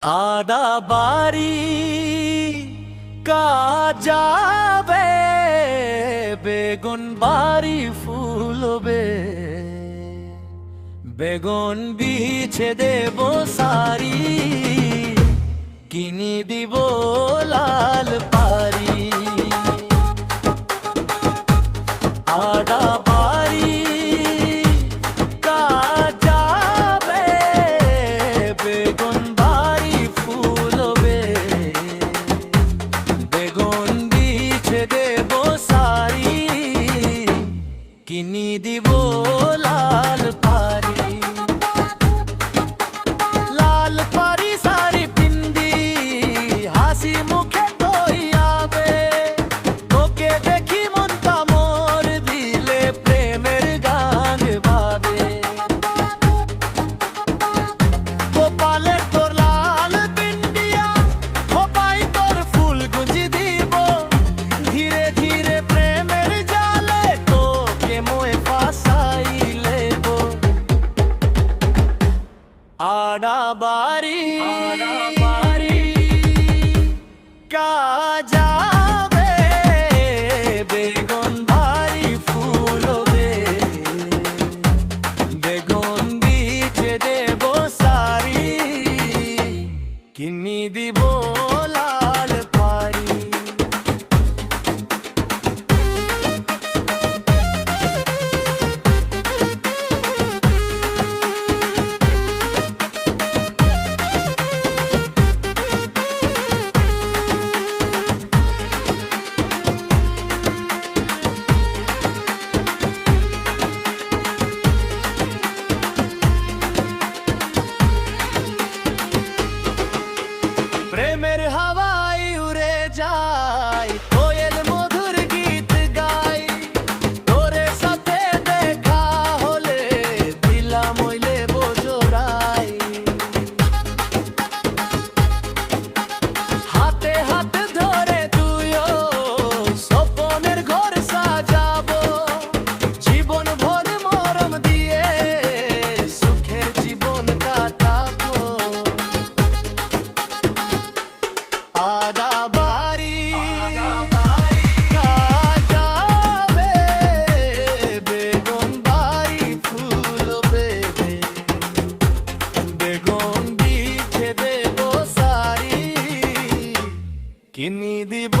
আদা বাড়ি কাজাবে বেগুন বাড়ি ফুলবে বেগুন বিছে দেব সারি কিনি দিব লাল পারি আদা বাড়ি কাজাবে বেগুন বাড়ি ফুলবে বেগুন বিছে দেব সারি কিনি দিব লাল পারি লাল পারি সারি পিন্দি হাসি মুখে তৈয়াবে তোকে দেখি মনটা মোর দিলে প্রেমের গান বাজে কপালে তোর লাল পিন্ডিয়া খোপাই তোর ফুল গুঁজি দিব ধীরে ধীরে প্রেমের জালে তোকে মোয়ে ফাঁসাই লেব আড়া বাড়ি কাজাবে বেগুন ভারি ফুলবে বেগুন বিছে দেব সারি কিনি দিব লাল পারি প্রেমের হাওয়ায় উড়ে যায় কোয়েল মধুর গীত গাই তোরে সাথে দেখা হলে দিলাম হইলে বোঝরাই হাতে হাত ধরে তুইও স্বপ্নের ঘর সাজাবো জীবন ভর মরম দিয়ে সুখের জীবন কাটাবো আদা বাড়ি কাজাবে বেগুন বাড়ি ফুলবে বেগুন বিছে দেব সারি কিনি দিব